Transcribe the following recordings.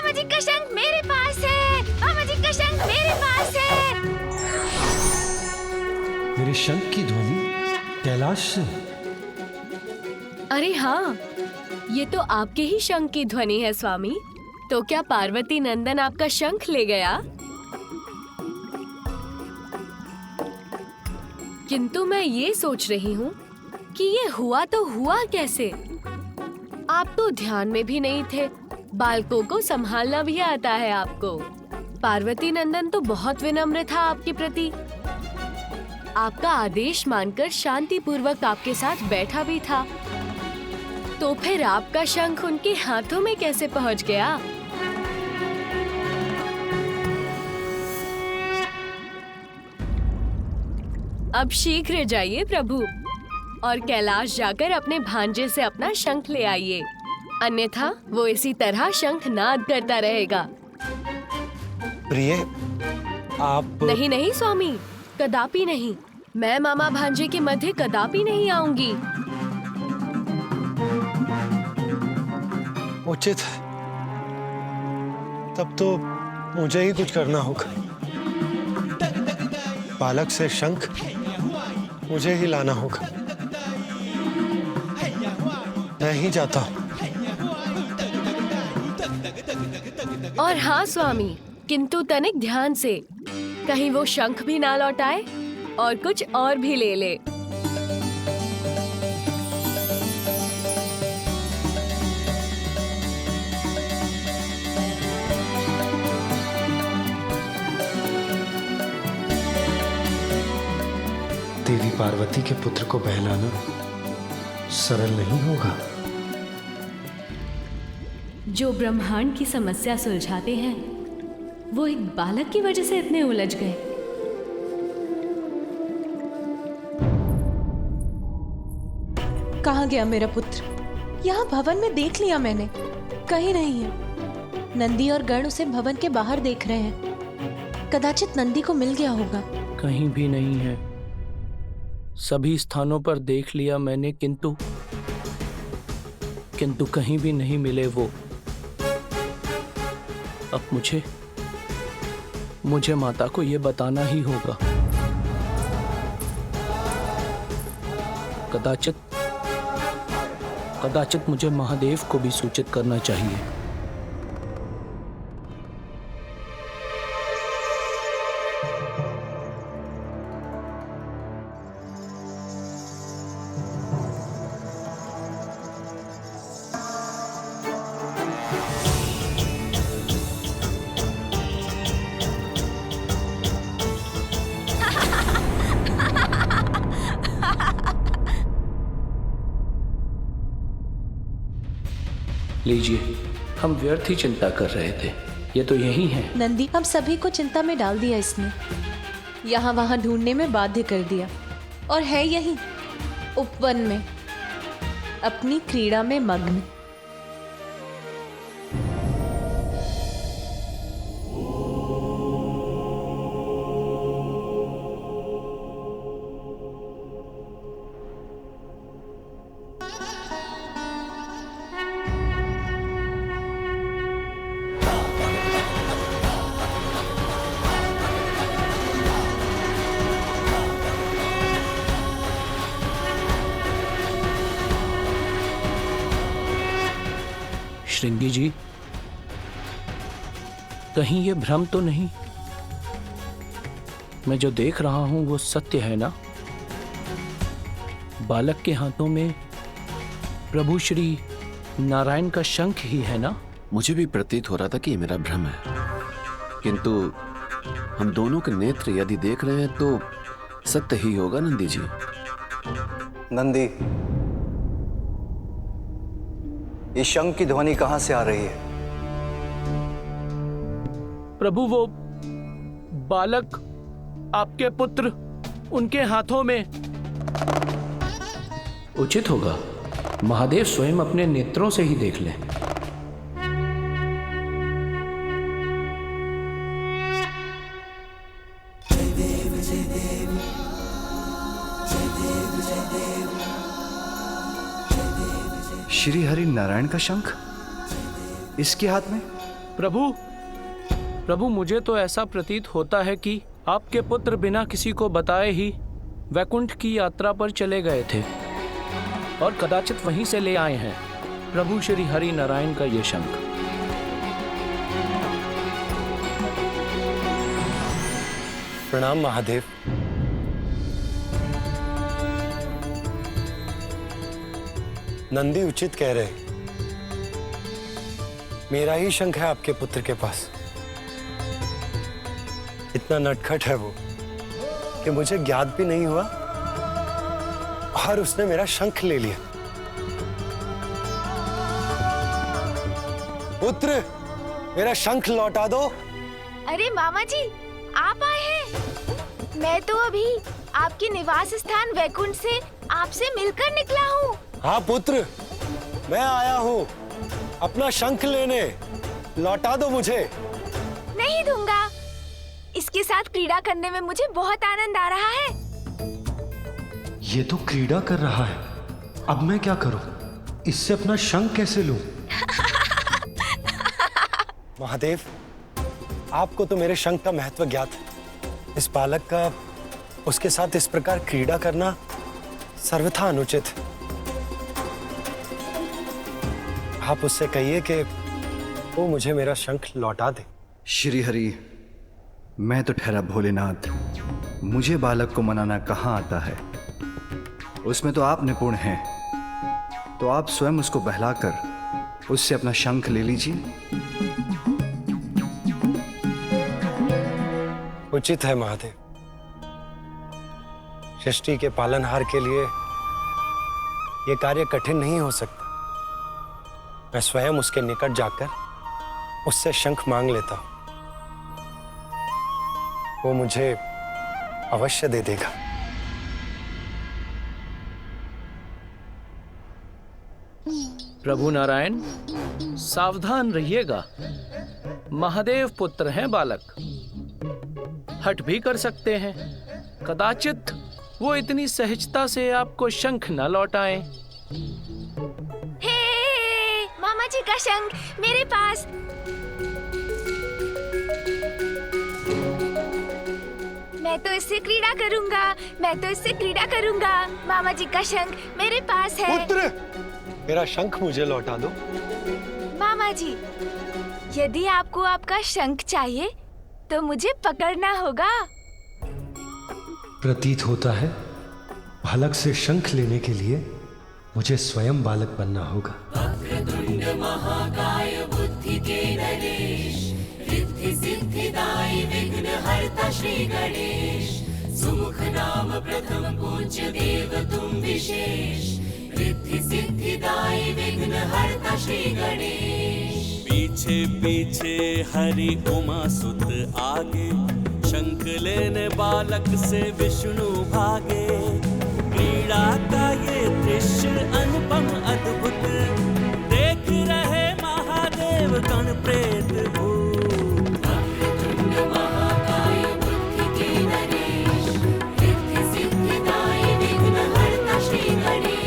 मामा जी का शंख मेरे पास है, मामा जी का शंख मेरे पास है। मेरे शंख की ध्वनि कैलाश से। अरे हाँ, ये तो आपके ही शंख की ध्वनि है स्वामी। तो क्या पार्वती नंदन आपका शंख ले गया? किंतु मैं ये सोच रही हूँ कि ये हुआ तो हुआ कैसे? आप तो ध्यान में भी नहीं थे। बालकों को संभालना भी आता है आपको। पार्वती नंदन तो बहुत विनम्र था आपके प्रति। आपका आदेश मानकर शांति पूर्वक आपके साथ बैठा भी था। तो फिर आपका शंख उनके हाथों में कैसे पहुंच गया? अब शीघ्र जाइए प्रभु और कैलाश जाकर अपने भांजे से अपना शंख ले आइए, अन्यथा वो इसी तरह शंख नाद करता रहेगा। प्रिय, आप नहीं नहीं स्वामी, कदापि नहीं। मैं मामा भांजे के मध्य कदापि नहीं आऊंगी। उचित है। तब तो मुझे ही कुछ करना होगा। बालक से शंख मुझे ही लाना होगा। मैं ही जाता हूँ। और हाँ स्वामी, किंतु तनिक ध्यान से, कहीं वो शंख भी ना लौटाए और कुछ और भी ले ले। देवी पार्वती के पुत्र को बहलाना सरल नहीं होगा। जो ब्रह्मांड की समस्या सुलझाते हैं, वो एक बालक की वजह से इतने उलझ गए। कहाँ गया मेरा पुत्र? यहाँ भवन में देख लिया मैंने, कहीं नहीं है। नंदी और गण उसे भवन के बाहर देख रहे हैं। कदाचित नंदी को मिल गया होगा। कहीं भी नहीं है। सभी स्थानों पर देख लिया मैंने, किंतु कहीं भी नहीं मिले वो। अब मुझे माता को ये बताना ही होगा। कदाचित मुझे महादेव को भी सूचित करना चाहिए। लीजिए, हम व्यर्थ ही चिंता कर रहे थे। ये तो यही है। नंदी हम सभी को चिंता में डाल दिया इसने। यहाँ वहाँ ढूंढने में बाध्य कर दिया, और है यही उपवन में अपनी क्रीड़ा में मग्न। श्रृंगी जी, कहीं ये भ्रम तो नहीं? मैं जो देख रहा हूं वो सत्य है ना? बालक के हाथों में प्रभु श्री नारायण का शंख ही है ना? मुझे भी प्रतीत हो रहा था कि ये मेरा भ्रम है, किंतु हम दोनों के नेत्र यदि देख रहे हैं तो सत्य ही होगा नंदी जी। नंदी, इस शंख की ध्वनि कहां से आ रही है? प्रभु, वो बालक, आपके पुत्र, उनके हाथों में। उचित होगा महादेव स्वयं अपने नेत्रों से ही देख लें। श्री हरि नारायण का शंख इसके हाथ में? प्रभु, मुझे तो ऐसा प्रतीत होता है कि आपके पुत्र बिना किसी को बताए ही वैकुंठ की यात्रा पर चले गए थे और कदाचित वहीं से ले आए हैं प्रभु श्री हरि नारायण का ये शंख। प्रणाम महादेव। नंदी उचित कह रहे, मेरा ही शंख है आपके पुत्र के पास। इतना नटखट है वो कि मुझे ज्ञात भी नहीं हुआ और उसने मेरा शंख ले लिया। पुत्र, मेरा शंख लौटा दो। अरे मामा जी, आप आए हैं। मैं तो अभी आपके निवास स्थान वैकुंठ से आपसे मिलकर निकला हूँ। हाँ पुत्र, मैं आया हूँ अपना शंख लेने। लौटा दो मुझे। नहीं दूंगा। इसके साथ क्रीड़ा करने में मुझे बहुत आनंद आ रहा है। ये तो क्रीड़ा कर रहा है, अब मैं क्या करूं? इससे अपना शंख कैसे लूं? महादेव, आपको तो मेरे शंख का महत्व ज्ञात है। इस बालक का उसके साथ इस प्रकार क्रीड़ा करना सर्वथा अनुचित है। आप उससे कहिए कि वो मुझे मेरा शंख लौटा दे। श्री हरि, मैं तो ठहरा भोलेनाथ, मुझे बालक को मनाना कहाँ आता है। उसमें तो आप निपुण हैं, तो आप स्वयं उसको बहलाकर उससे अपना शंख ले लीजिए। उचित है महादेव। सृष्टि के पालनहार के लिए यह कार्य कठिन नहीं हो सकता। मैं स्वयं उसके निकट जाकर उससे शंख मांग लेता हूं। वो मुझे अवश्य दे देगा। प्रभु नारायण, सावधान रहिएगा। महादेव पुत्र हैं बालक, हट भी कर सकते हैं। कदाचित वो इतनी सहजता से आपको शंख न लौटाएं। हे मामा जी का शंख मेरे पास। मैं तो इससे क्रीड़ा करूंगा। मैं तो इससे क्रीड़ा करूंगा। मामा जी का शंख मेरे पास है। पुत्र, मेरा शंख मुझे लौटा दो। मामा जी, यदि आपको आपका शंख चाहिए तो मुझे पकड़ना होगा। प्रतीत होता है बालक से शंख लेने के लिए मुझे स्वयं बालक बनना होगा। वक्रतुंड महाकाय बुद्धि के नरेश, रिद्धि सिद्धिदायी विघ्न हरता श्री गणेश। सुमुख नाम प्रथम पूज्य देव तुम विशेष, रिद्धि सिद्धिदायी विघ्न हरता श्री गणेश। पीछे पीछे हरि उमा सुत आगे, शंख लेने बालक से विष्णु भागे। क्रीड़ा का ये दृश्य अनुपम अद्भुत, देख रहे महादेव गण प्रेत भूत। वक्रतुंड महाकाय बुद्धि के नरेश, रिद्धि सिद्धिदायी विघ्न हरता श्री गणेश।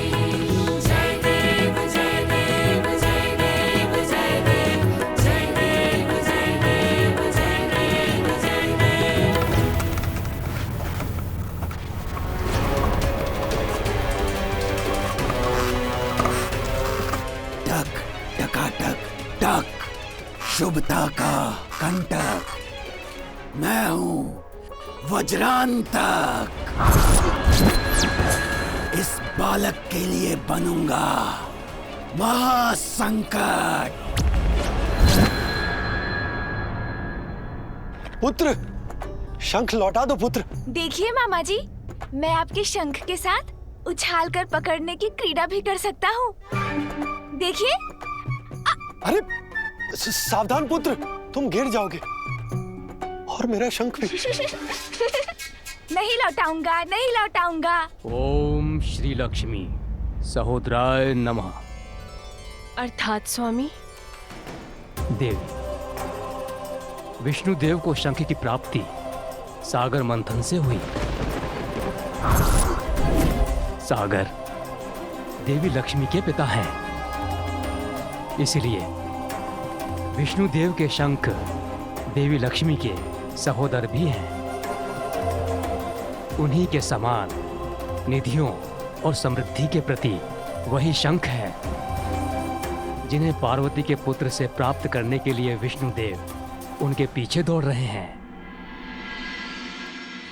जय देव जय देव जय देव जय देव, जय देव जय देव जय देव जय देव। टक टकाटक टक, शुभता का कंटक। मैं हूँ वज्रांतक, इस बालक के लिए बनूंगा महासंकट। पुत्र, शंख लौटा दो पुत्र। देखिए मामा जी, मैं आपके शंख के साथ उछाल कर पकड़ने की क्रीड़ा भी कर सकता हूँ। देखिए। अरे सावधान पुत्र, तुम गिर जाओगे और मेरा शंख भी। नहीं लौटाऊंगा, नहीं लौटाऊंगा। ओम श्री लक्ष्मी सहोदराय नमः। अर्थात स्वामी, देवी, विष्णुदेव को शंख की प्राप्ति सागर मंथन से हुई। सागर देवी लक्ष्मी के पिता हैं, इसलिए विष्णु देव के शंख देवी लक्ष्मी के सहोदर भी हैं। उन्हीं के समान निधियों और समृद्धि के प्रतीक वही शंख है जिन्हें पार्वती के पुत्र से प्राप्त करने के लिए विष्णु देव उनके पीछे दौड़ रहे हैं।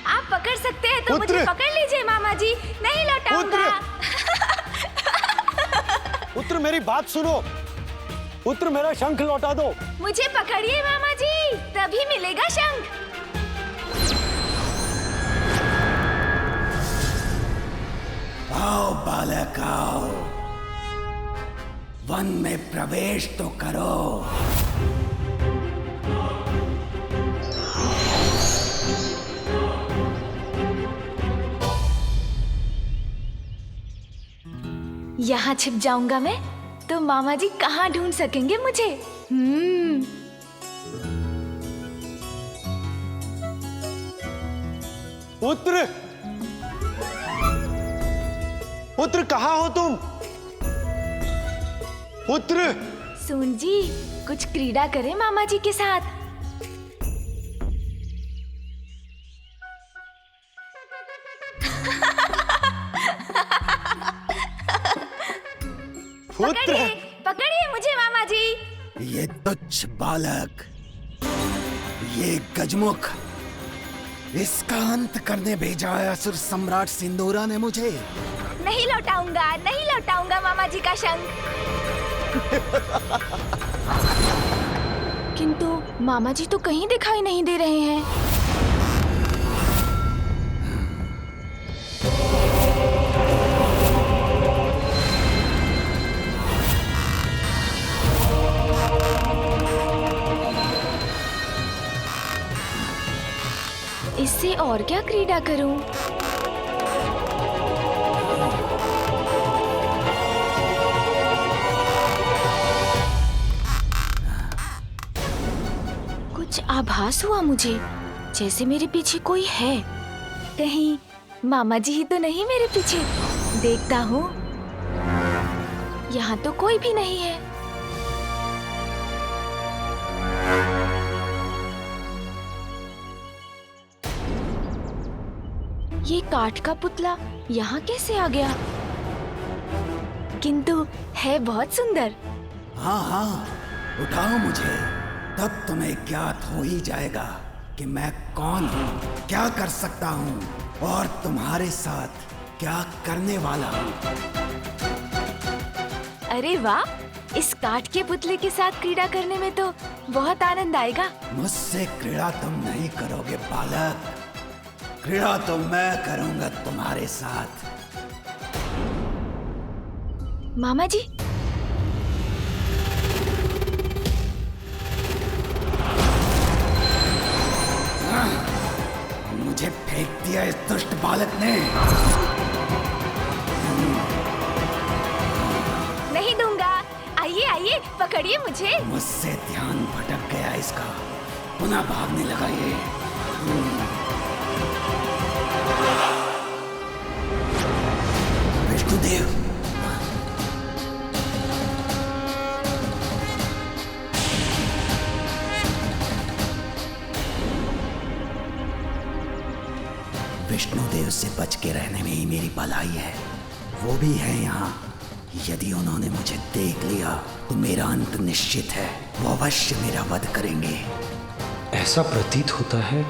आप पकड़ सकते हैं तो मुझे पकड़ लीजिए मामा जी, नहीं लौटाऊंगा। पुत्र मेरी बात सुनो, पुत्र मेरा शंख लौटा दो। मुझे पकड़िए मामा जी, तभी मिलेगा शंख। आओ बालक आओ, वन में प्रवेश तो करो। यहाँ छिप जाऊंगा मैं तो मामा जी कहाँ ढूंढ सकेंगे मुझे। पुत्र, पुत्र कहाँ हो तुम? पुत्र। सुन जी, कुछ क्रीड़ा करें मामा जी के साथ। पुत्र, पकड़िए मुझे मामा जी। ये तुच्छ बालक, ये गजमुख, इसका अंत करने भेजा है असुर सम्राट सिंदूरा ने मुझे। नहीं लौटाऊंगा, नहीं लौटाऊंगा मामा जी का शंख। किंतु मामा जी तो कहीं दिखाई नहीं दे रहे हैं। इससे और क्या क्रीड़ा करूं? कुछ आभास हुआ मुझे, जैसे मेरे पीछे कोई है। कहीं मामा जी ही तो नहीं मेरे पीछे? देखता हूँ, यहाँ तो कोई भी नहीं है। ये काठ का पुतला यहाँ कैसे आ गया? किंतु है बहुत सुंदर। हाँ हाँ, उठाओ मुझे, तब तुम्हें ज्ञात हो ही जाएगा कि मैं कौन हूँ, क्या कर सकता हूँ और तुम्हारे साथ क्या करने वाला हूँ। अरे वाह, इस काठ के पुतले के साथ क्रीड़ा करने में तो बहुत आनंद आएगा। मुझसे क्रीड़ा तुम नहीं करोगे बालक, क्रीड़ा तो मैं करूंगा तुम्हारे साथ। मामा जी, मुझे फेंक दिया इस दुष्ट बालक ने। नहीं दूंगा। आइए आइए, पकड़िए मुझे। मुझसे ध्यान भटक गया इसका, पुनः भागने लगा ये। विष्णुदेव, विष्णुदेव से बच के रहने में ही मेरी भलाई है। वो भी है यहाँ। यदि उन्होंने मुझे देख लिया तो मेरा अंत निश्चित है। वो अवश्य मेरा वध करेंगे। ऐसा प्रतीत होता है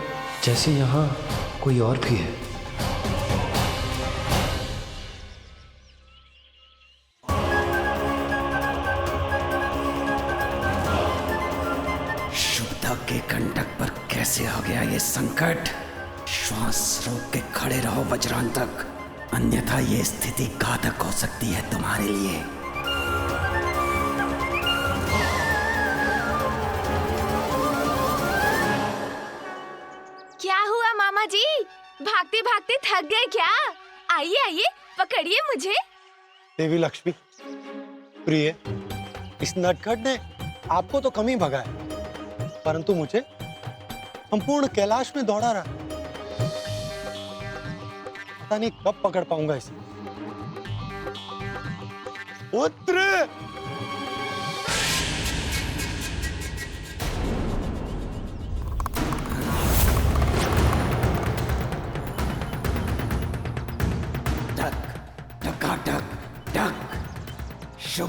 जैसे यहाँ कोई और भी है। शुभता के कंटक पर कैसे आ गया ये संकट? श्वास रोक के खड़े रहो वज्रांतक, अन्यथा ये स्थिति घातक हो सकती है तुम्हारे लिए। क्या हुआ मामा जी? भागते भागते थक गए क्या? आइए आइए, पकड़िए मुझे। देवी लक्ष्मी, प्रिय, इस नटखट ने आपको तो कम ही भगाया, परंतु मुझे संपूर्ण कैलाश में दौड़ा रहा। पता नहीं कब पकड़ पाऊंगा इसे। पुत्र,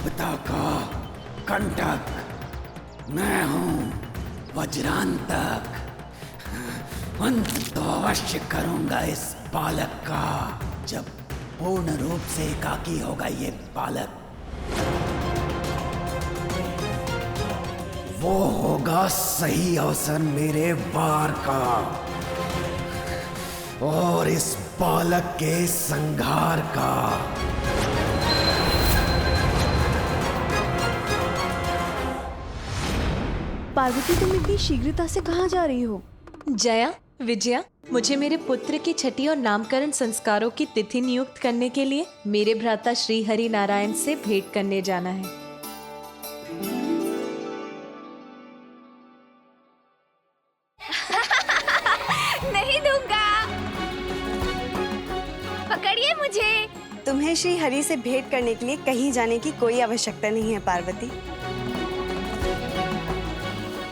सभ्यता का कंटक। मैं हूं वज्रांतक। अंत तो अवश्य करूंगा इस बालक का, जब पूर्ण रूप से एकाकी होगा ये बालक। वो होगा सही अवसर मेरे वार का और इस बालक के संहार का। पार्वती, तुम इतनी शीघ्रता से कहाँ जा रही हो? जया, विजया, मुझे मेरे पुत्र की छठी और नामकरण संस्कारों की तिथि नियुक्त करने के लिए मेरे भ्राता श्री हरि नारायण से भेंट करने जाना है। नहीं दूंगा। पकड़िए मुझे। तुम्हें श्री हरि से भेंट करने के लिए कहीं जाने की कोई आवश्यकता नहीं है पार्वती।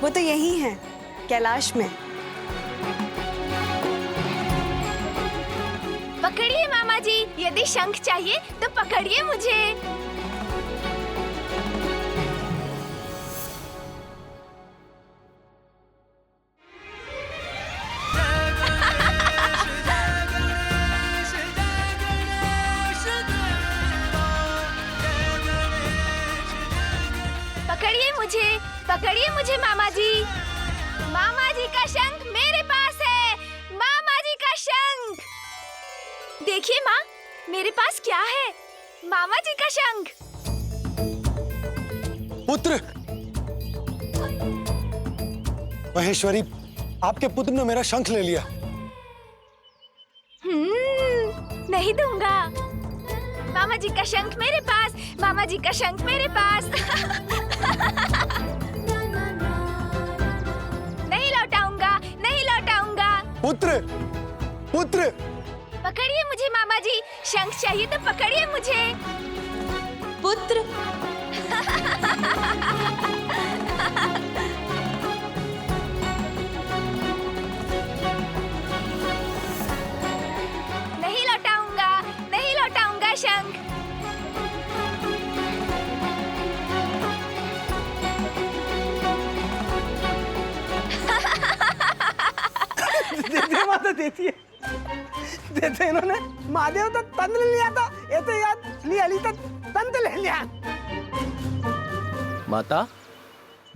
वो तो यही है, कैलाश में। पकड़िए मामा जी, यदि शंख चाहिए तो पकड़िए मुझे। पकड़िए मुझे मामा जी। मामा जी का शंख मेरे पास है। मामा जी का शंख। देखिए माँ, मेरे पास क्या है? मामा जी का शंख। पुत्र, महेश्वरी, आपके पुत्र ने मेरा शंख ले लिया। नहीं दूंगा। मामा जी का शंख मेरे पास। मामा जी का शंख मेरे पास। नहीं लौटाऊंगा, नहीं लौटाऊंगा। पुत्र, पुत्र, पकड़िए मुझे मामा जी। शंख चाहिए तो पकड़िए मुझे। पुत्र। नहीं लौटाऊंगा, नहीं लौटाऊंगा शंख। देते माता देती है। देते इन्होंने महादेव तो तंत्र लिया था, ये तो याद लिया ली तो तंत्र ले लिया। माता,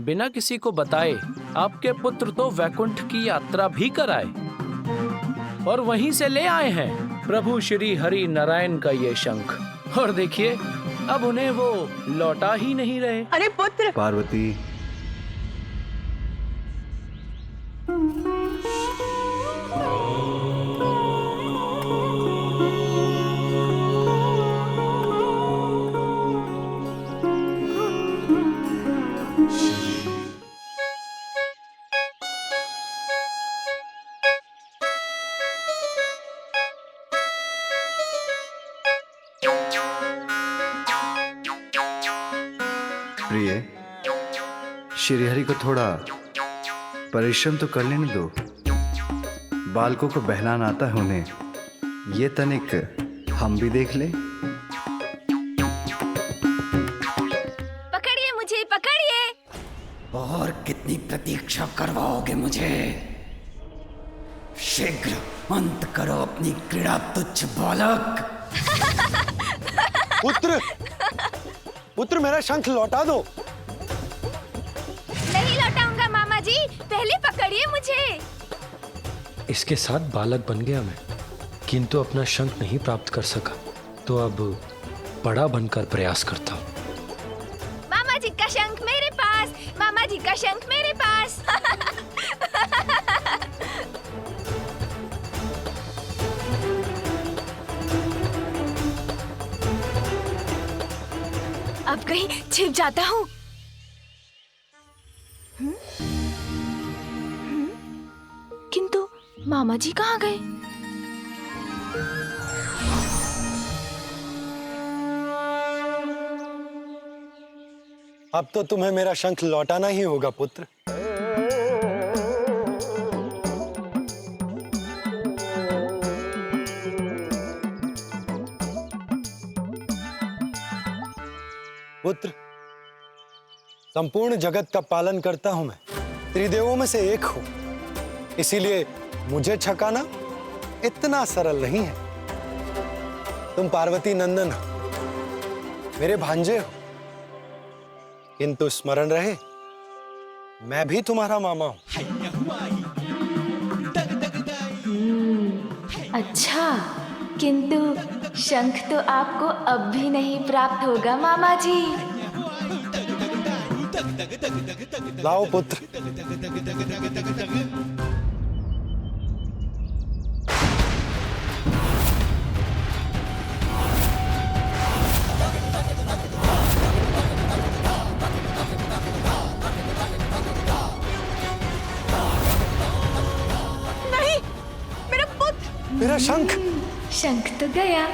बिना किसी को बताए आपके पुत्र तो वैकुंठ की यात्रा भी कराए और वहीं से ले आए हैं प्रभु श्री हरि नारायण का ये शंख। और देखिए, अब उन्हें वो लौटा ही नहीं रहे। अरे पुत्र। पार्वती, प्रिय, श्रीहरि को थोड़ा परिश्रम तो कर लेने दो। बालकों को बहलाना आता है उन्हें, ये तनिक हम भी देख लें। पकड़िए मुझे, पकड़िए। और कितनी प्रतीक्षा करवाओगे मुझे? शीघ्र अंत करो अपनी क्रीड़ा तुच्छ बालक। पुत्र, पुत्र, मेरा शंख लौटा दो। नहीं लौटाऊंगा मामा जी, पहले पकड़िए मुझे। इसके साथ बालक बन गया मैं, किंतु अपना शंख नहीं प्राप्त कर सका, तो अब बड़ा बनकर प्रयास करता हूँ। मामा जी का शंख मेरे पास। मामा जी का शंख मेरे पास। अब कहीं छिप जाता हूँ। किंतु मामा जी कहाँ गए? अब तो तुम्हें मेरा शंख लौटाना ही होगा पुत्र। पुत्र, संपूर्ण जगत का पालन करता हूं मैं, त्रिदेवों में से एक हूं, इसीलिए मुझे छकाना इतना सरल नहीं है। तुम पार्वती नंदन हो, मेरे भांजे हो, किंतु स्मरण रहे मैं भी तुम्हारा मामा हूं। अच्छा, किंतु शंख तो आपको अब भी नहीं प्राप्त होगा मामा जी। लाओ पुत्र। नहीं, मेरा पुत्र। मेरा शंख। शंख तो गया।